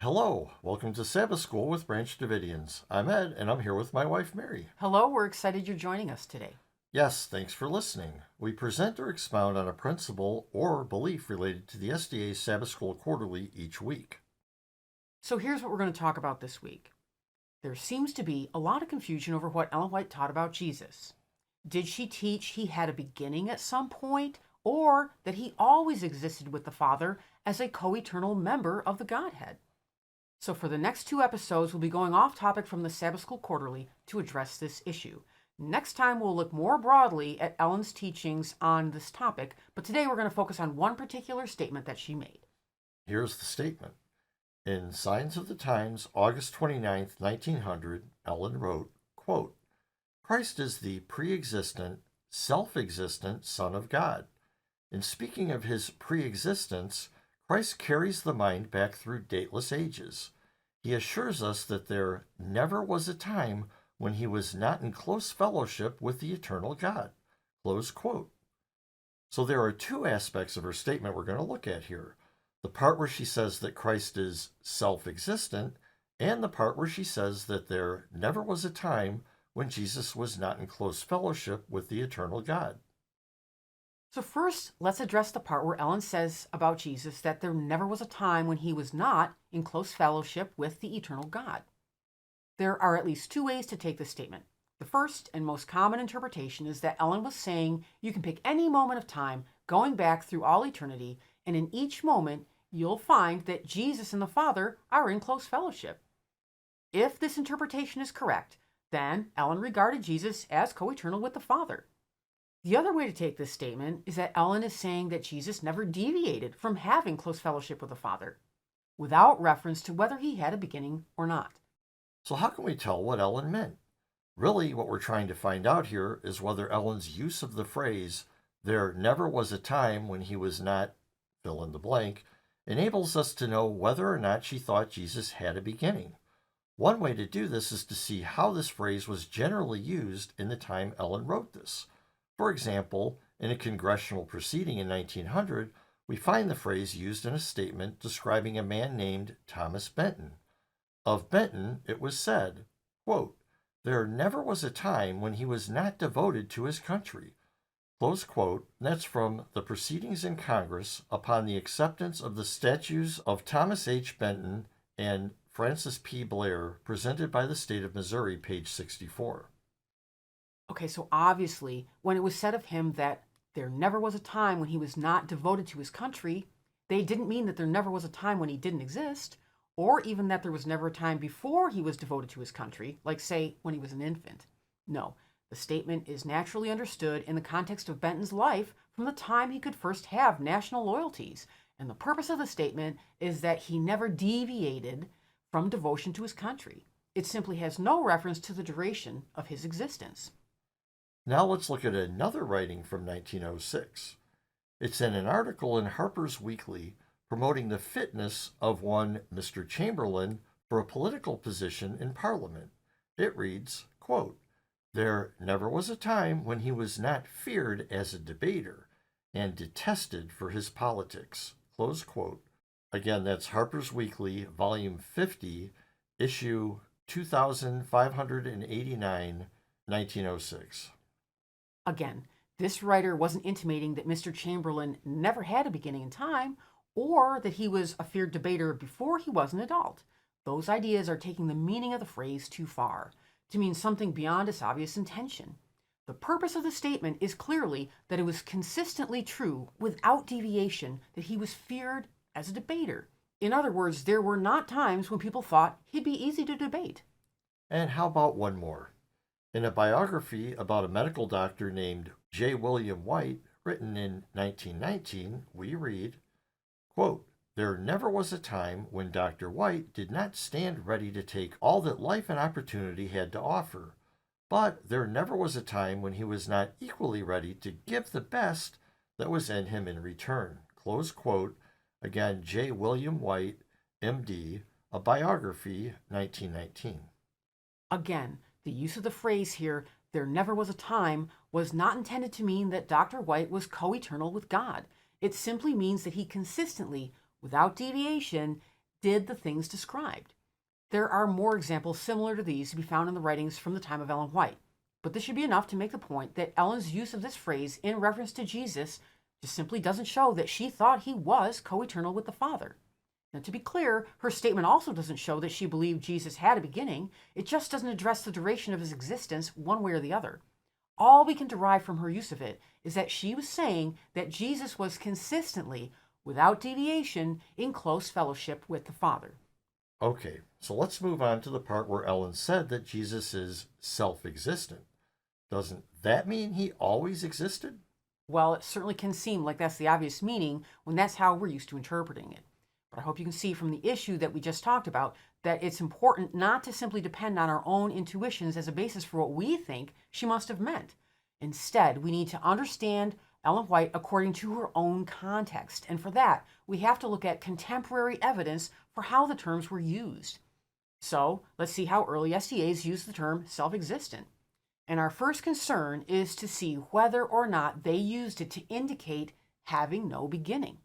Hello, welcome to Sabbath School with Branch Davidians. I'm Ed, and I'm here with my wife, Mary. Hello, we're excited you're joining us today. Yes, thanks for listening. We present or expound on a principle or belief related to the SDA's Sabbath School Quarterly each week. So here's what we're going to talk about this week. There seems to be a lot of confusion over what Ellen White taught about Jesus. Did she teach he had a beginning at some point, or that he always existed with the Father as a co-eternal member of the Godhead? So for the next two episodes, we'll be going off topic from the Sabbath School Quarterly to address this issue. Next time, we'll look more broadly at Ellen's teachings on this topic, but today we're going to focus on one particular statement that she made. Here's the statement. In Signs of the Times, August 29th, 1900, Ellen wrote, quote, Christ is the pre-existent, self-existent Son of God. In speaking of his pre-existence, Christ carries the mind back through dateless ages. He assures us that there never was a time when he was not in close fellowship with the eternal God. Close quote. So there are two aspects of her statement we're going to look at here. The part where she says that Christ is self-existent, and the part where she says that there never was a time when Jesus was not in close fellowship with the eternal God. So first, let's address the part where Ellen says about Jesus that there never was a time when he was not in close fellowship with the eternal God. There are at least two ways to take this statement. The first and most common interpretation is that Ellen was saying you can pick any moment of time going back through all eternity, and in each moment you'll find that Jesus and the Father are in close fellowship. If this interpretation is correct, then Ellen regarded Jesus as co-eternal with the Father. The other way to take this statement is that Ellen is saying that Jesus never deviated from having close fellowship with the Father, without reference to whether he had a beginning or not. So how can we tell what Ellen meant? Really, what we're trying to find out here is whether Ellen's use of the phrase, there never was a time when he was not, fill in the blank, enables us to know whether or not she thought Jesus had a beginning. One way to do this is to see how this phrase was generally used in the time Ellen wrote this. For example, in a congressional proceeding in 1900, we find the phrase used in a statement describing a man named Thomas Benton. Of Benton, it was said, quote, there never was a time when he was not devoted to his country. Close quote. That's from the Proceedings in Congress upon the acceptance of the statues of Thomas H. Benton and Francis P. Blair, presented by the state of Missouri, page 64. Okay, so obviously, when it was said of him that there never was a time when he was not devoted to his country, they didn't mean that there never was a time when he didn't exist, or even that there was never a time before he was devoted to his country, like, say, when he was an infant. No, the statement is naturally understood in the context of Benton's life from the time he could first have national loyalties, and the purpose of the statement is that he never deviated from devotion to his country. It simply has no reference to the duration of his existence. Now let's look at another writing from 1906. It's in an article in Harper's Weekly promoting the fitness of one Mr. Chamberlain for a political position in Parliament. It reads, quote, there never was a time when he was not feared as a debater and detested for his politics. Close quote. Again, that's Harper's Weekly, Volume 50, Issue 2589, 1906. Again, this writer wasn't intimating that Mr. Chamberlain never had a beginning in time, or that he was a feared debater before he was an adult. Those ideas are taking the meaning of the phrase too far, to mean something beyond its obvious intention. The purpose of the statement is clearly that it was consistently true, without deviation, that he was feared as a debater. In other words, there were not times when people thought he'd be easy to debate. And how about one more? In a biography about a medical doctor named J. William White, written in 1919, we read, quote, there never was a time when Dr. White did not stand ready to take all that life and opportunity had to offer, but there never was a time when he was not equally ready to give the best that was in him in return. Close quote. Again, J. William White, M.D., a biography, 1919. Again, the use of the phrase here, there never was a time, was not intended to mean that Dr. White was co-eternal with God. It simply means that he consistently, without deviation, did the things described. There are more examples similar to these to be found in the writings from the time of Ellen White, but this should be enough to make the point that Ellen's use of this phrase in reference to Jesus just simply doesn't show that she thought he was co-eternal with the Father. Now, to be clear, her statement also doesn't show that she believed Jesus had a beginning. It just doesn't address the duration of his existence one way or the other. All we can derive from her use of it is that she was saying that Jesus was consistently, without deviation, in close fellowship with the Father. Okay, so let's move on to the part where Ellen said that Jesus is self-existent. Doesn't that mean he always existed? Well, it certainly can seem like that's the obvious meaning when that's how we're used to interpreting it. But I hope you can see from the issue that we just talked about that it's important not to simply depend on our own intuitions as a basis for what we think she must have meant. Instead, we need to understand Ellen White according to her own context. And for that, we have to look at contemporary evidence for how the terms were used. So let's see how early SDAs used the term self-existent. And our first concern is to see whether or not they used it to indicate having no beginning.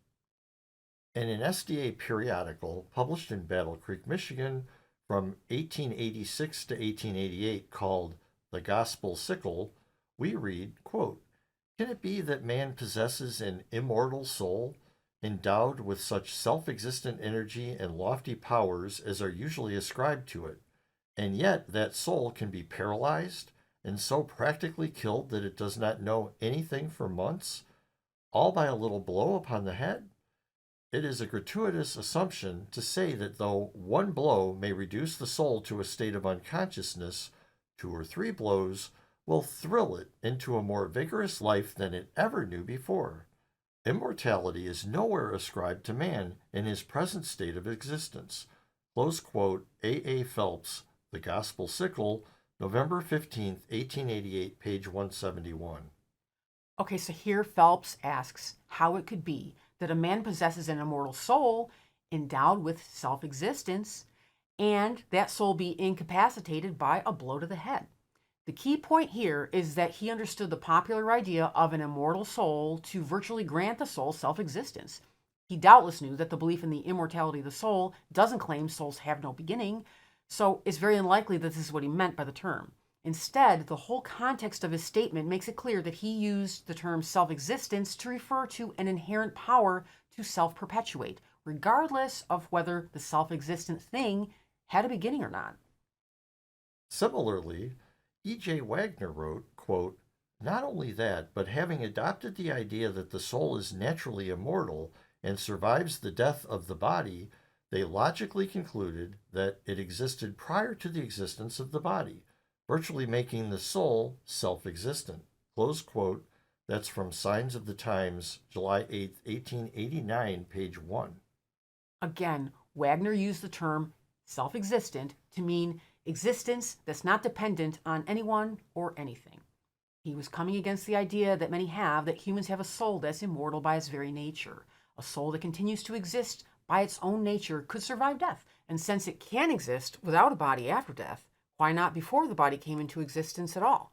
In an SDA periodical published in Battle Creek, Michigan from 1886 to 1888 called The Gospel Sickle, we read, quote, "Can it be that man possesses an immortal soul, endowed with such self-existent energy and lofty powers as are usually ascribed to it, and yet that soul can be paralyzed and so practically killed that it does not know anything for months, all by a little blow upon the head? It is a gratuitous assumption to say that though one blow may reduce the soul to a state of unconsciousness, 2 or 3 blows will thrill it into a more vigorous life than it ever knew before. Immortality is nowhere ascribed to man in his present state of existence." Close quote, A. Phelps, The Gospel Sickle, November 15th, 1888, page 171. Okay, so here Phelps asks how it could be that a man possesses an immortal soul endowed with self-existence and that soul be incapacitated by a blow to the head. The key point here is that he understood the popular idea of an immortal soul to virtually grant the soul self-existence. He doubtless knew that the belief in the immortality of the soul doesn't claim souls have no beginning, so it's very unlikely that this is what he meant by the term. Instead, the whole context of his statement makes it clear that he used the term self-existence to refer to an inherent power to self-perpetuate, regardless of whether the self-existent thing had a beginning or not. Similarly, E.J. Wagner wrote, quote, "Not only that, but having adopted the idea that the soul is naturally immortal and survives the death of the body, they logically concluded that it existed prior to the existence of the body, virtually making the soul self-existent." Close quote. That's from Signs of the Times, July 8th, 1889, page 1. Again, Wagner used the term self-existent to mean existence that's not dependent on anyone or anything. He was coming against the idea that many have that humans have a soul that's immortal by its very nature. A soul that continues to exist by its own nature could survive death. And since it can exist without a body after death, why not before the body came into existence at all?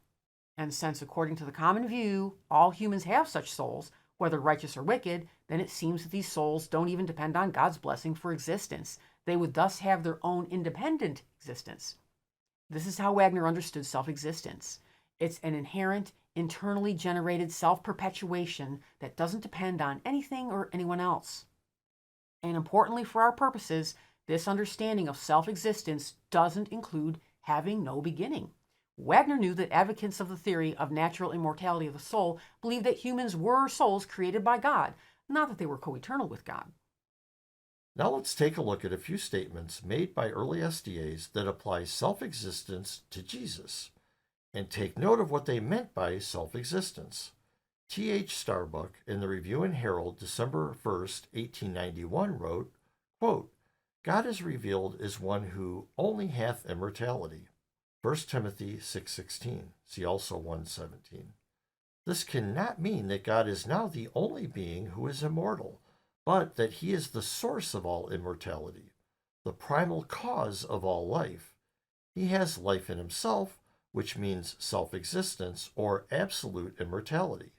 And since, according to the common view, all humans have such souls, whether righteous or wicked, then it seems that these souls don't even depend on God's blessing for existence. They would thus have their own independent existence. This is how Wagner understood self-existence. It's an inherent, internally generated self-perpetuation that doesn't depend on anything or anyone else. And importantly for our purposes, this understanding of self-existence doesn't include having no beginning. Wagner knew that advocates of the theory of natural immortality of the soul believed that humans were souls created by God, not that they were co-eternal with God. Now let's take a look at a few statements made by early SDAs that apply self-existence to Jesus, and take note of what they meant by self-existence. T.H. Starbuck in the Review and Herald, December 1st, 1891, wrote, quote, "God is revealed as one who only hath immortality." 1 Timothy 6:16, see also 1:17. This cannot mean that God is now the only being who is immortal, but that he is the source of all immortality, the primal cause of all life. He has life in himself, which means self-existence or absolute immortality.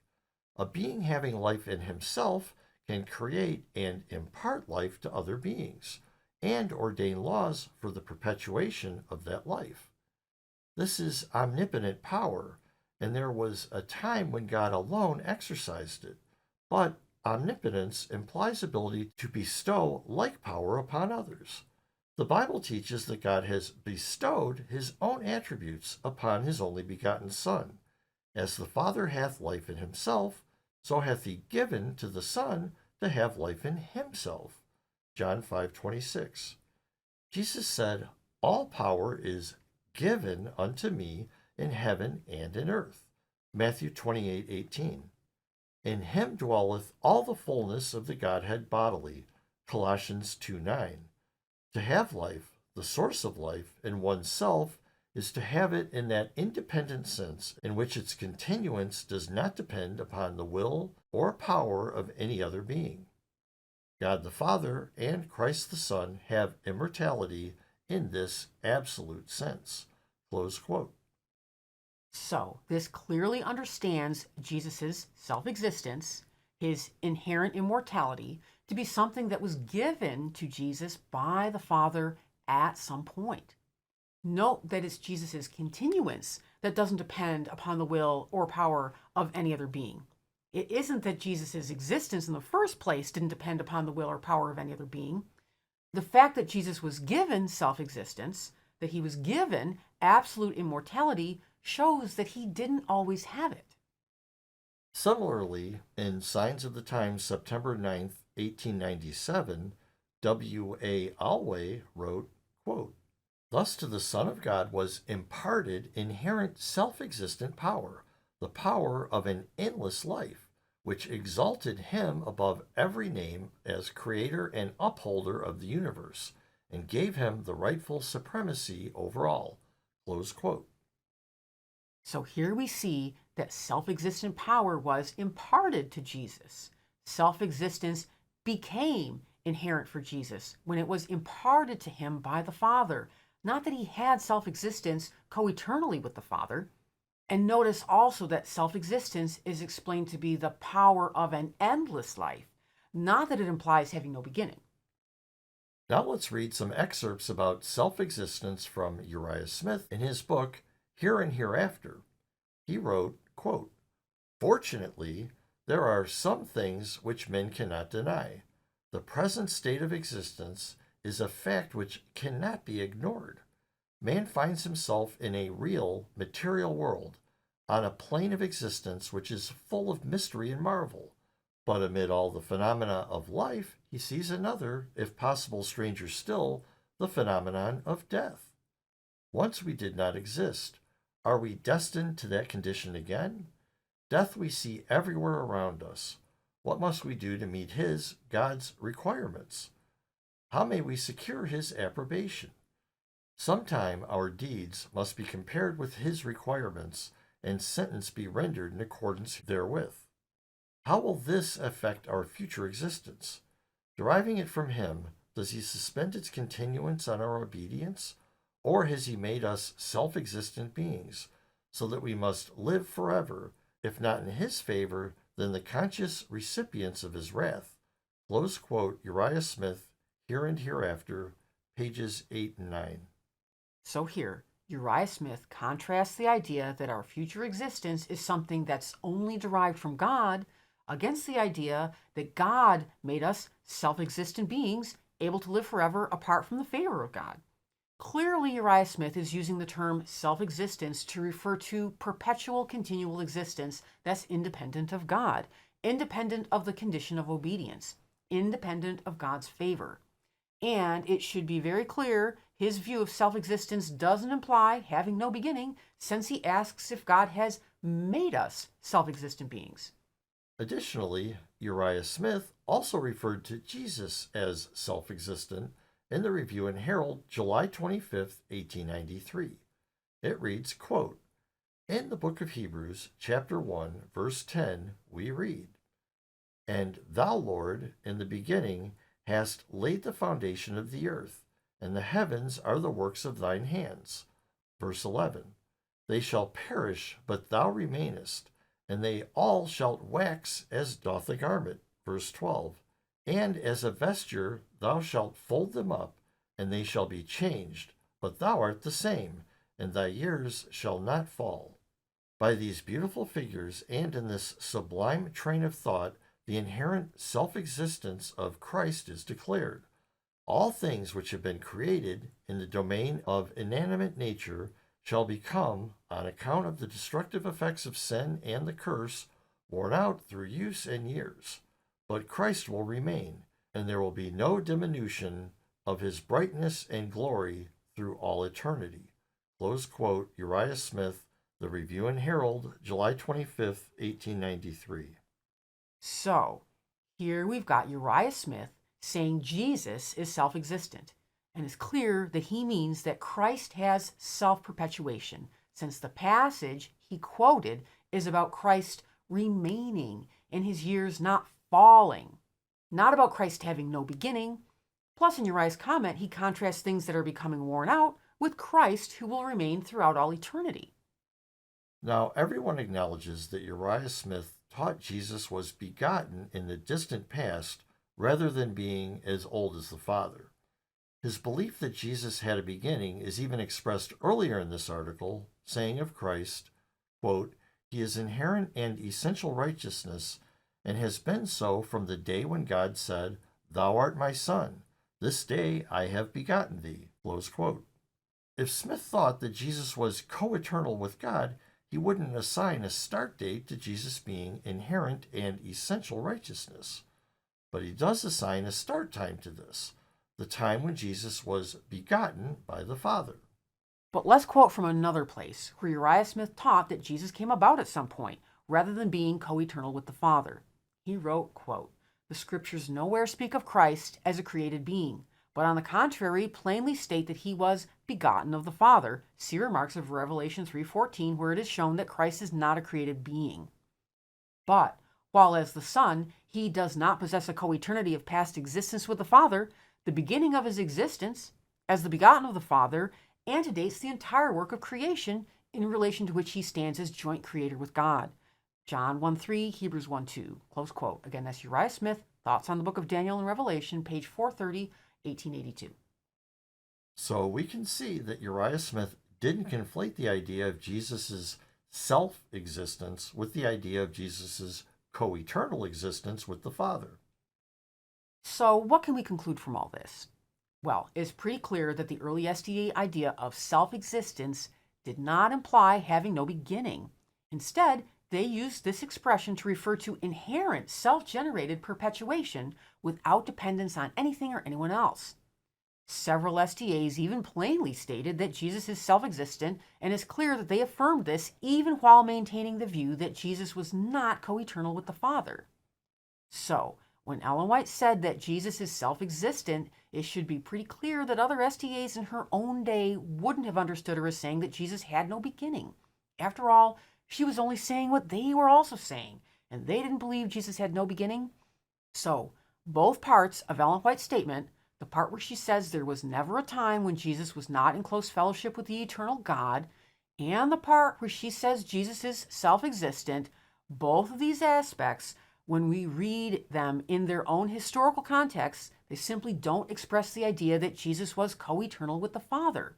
A being having life in himself can create and impart life to other beings, and ordain laws for the perpetuation of that life. This is omnipotent power, and there was a time when God alone exercised it. But omnipotence implies ability to bestow like power upon others. The Bible teaches that God has bestowed his own attributes upon his only begotten Son. As the Father hath life in himself, so hath he given to the Son to have life in himself. John 5:26. Jesus said, all power is given unto me in heaven and in earth. Matthew 28:18. In him dwelleth all the fullness of the Godhead bodily. Colossians 2:9. To have life, the source of life, in oneself is to have it in that independent sense in which its continuance does not depend upon the will or power of any other being. God the Father and Christ the Son have immortality in this absolute sense. Close quote. So, this clearly understands Jesus' self-existence, his inherent immortality, to be something that was given to Jesus by the Father at some point. Note that it's Jesus' continuance that doesn't depend upon the will or power of any other being. It isn't that Jesus' existence in the first place didn't depend upon the will or power of any other being. The fact that Jesus was given self-existence, that he was given absolute immortality, shows that he didn't always have it. Similarly, in Signs of the Times, September 9th, 1897, W.A. Alway wrote, quote, thus to the Son of God was imparted inherent self-existent power, the power of an endless life, which exalted him above every name as creator and upholder of the universe, and gave him the rightful supremacy over all. Close quote. So here we see that self-existent power was imparted to Jesus. Self-existence became inherent for Jesus when it was imparted to him by the Father. Not that he had self-existence co-eternally with the Father. And notice also that self-existence is explained to be the power of an endless life, not that it implies having no beginning. Now let's read some excerpts about self-existence from Uriah Smith in his book, Here and Hereafter. He wrote, quote, fortunately, there are some things which men cannot deny. The present state of existence is a fact which cannot be ignored. Man finds himself in a real, material world, on a plane of existence which is full of mystery and marvel. But amid all the phenomena of life, he sees another, if possible stranger still, the phenomenon of death. Once we did not exist. Are we destined to that condition again? Death we see everywhere around us. What must we do to meet his, God's, requirements? How may we secure his approbation? Sometime our deeds must be compared with his requirements, and sentence be rendered in accordance therewith. How will this affect our future existence? Deriving it from him, does he suspend its continuance on our obedience? Or has he made us self-existent beings, so that we must live forever, if not in his favor, then the conscious recipients of his wrath? Close quote, Uriah Smith, Here and Hereafter, pages 8 and 9. So here, Uriah Smith contrasts the idea that our future existence is something that's only derived from God against the idea that God made us self-existent beings able to live forever apart from the favor of God. Clearly, Uriah Smith is using the term self-existence to refer to perpetual continual existence that's independent of God, independent of the condition of obedience, independent of God's favor. And it should be very clear his view of self-existence doesn't imply having no beginning, since he asks if God has made us self-existent beings. Additionally, Uriah Smith also referred to Jesus as self-existent in the Review and Herald, July 25, 1893. It reads, quote, in the book of Hebrews, chapter 1, verse 10, we read, and thou, Lord, in the beginning hast laid the foundation of the earth, and the heavens are the works of thine hands. Verse 11, they shall perish, but thou remainest, and they all shall wax as doth a garment. Verse 12, and as a vesture thou shalt fold them up, and they shall be changed, but thou art the same, and thy years shall not fall. By these beautiful figures and in this sublime train of thought, the inherent self-existence of Christ is declared. All things which have been created in the domain of inanimate nature shall become, on account of the destructive effects of sin and the curse, worn out through use and years. But Christ will remain, and there will be no diminution of his brightness and glory through all eternity. Close quote, Uriah Smith, The Review and Herald, July 25th, 1893. So, here we've got Uriah Smith saying Jesus is self-existent, and it's clear that he means that Christ has self-perpetuation, since the passage he quoted is about Christ remaining and his years not falling, not about Christ having no beginning. Plus, in Uriah's comment, he contrasts things that are becoming worn out with Christ who will remain throughout all eternity. Now, everyone acknowledges that Uriah Smith taught Jesus was begotten in the distant past rather than being as old as the Father. His belief that Jesus had a beginning is even expressed earlier in this article, saying of Christ, quote, "He is inherent and essential righteousness, and has been so from the day when God said, 'Thou art my Son. This day I have begotten thee.'" Close quote. If Smith thought that Jesus was co-eternal with God, he wouldn't assign a start date to Jesus being inherent and essential righteousness. But he does assign a start time to this, the time when Jesus was begotten by the Father. But let's quote from another place where Uriah Smith taught that Jesus came about at some point, rather than being co-eternal with the Father. He wrote, quote, "The scriptures nowhere speak of Christ as a created being, but on the contrary plainly state that he was begotten of the Father. See remarks of Revelation 3:14, where it is shown that Christ is not a created being. But while as the Son, he does not possess a co-eternity of past existence with the Father, the beginning of his existence, as the begotten of the Father, antedates the entire work of creation, in relation to which he stands as joint creator with God. John 1:3, Hebrews 1:2. Close quote. Again, that's Uriah Smith, Thoughts on the Book of Daniel and Revelation, page 430, 1882. So we can see that Uriah Smith didn't conflate the idea of Jesus' self-existence with the idea of Jesus' co-eternal existence with the Father. So what can we conclude from all this? Well, it's pretty clear that the early SDA idea of self-existence did not imply having no beginning. Instead, they used this expression to refer to inherent self-generated perpetuation without dependence on anything or anyone else. Several SDAs even plainly stated that Jesus is self-existent, and it's clear that they affirmed this even while maintaining the view that Jesus was not co-eternal with the Father. So, when Ellen White said that Jesus is self-existent, it should be pretty clear that other SDAs in her own day wouldn't have understood her as saying that Jesus had no beginning. After all, she was only saying what they were also saying, and they didn't believe Jesus had no beginning. So, both parts of Ellen White's statement, the part where she says there was never a time when Jesus was not in close fellowship with the eternal God, and the part where she says Jesus is self-existent, both of these aspects, when we read them in their own historical context, they simply don't express the idea that Jesus was co-eternal with the Father.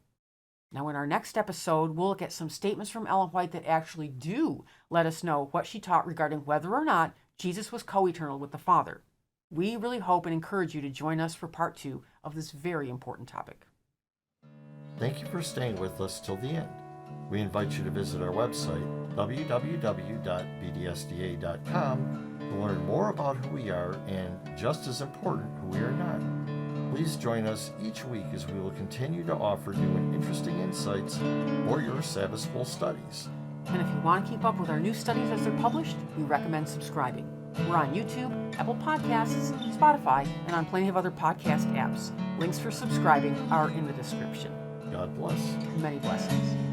Now, in our next episode, we'll look at some statements from Ellen White that actually do let us know what she taught regarding whether or not Jesus was co-eternal with the Father. We really hope and encourage you to join us for part 2 of this very important topic. Thank you for staying with us till the end. We invite you to visit our website, www.bdsda.com, to learn more about who we are and, just as important, who we are not. Please join us each week as we will continue to offer new and interesting insights for your Sabbath School studies. And if you want to keep up with our new studies as they're published, we recommend subscribing. We're on YouTube, Apple Podcasts, Spotify, and on plenty of other podcast apps. Links for subscribing are in the description. God bless. Many blessings.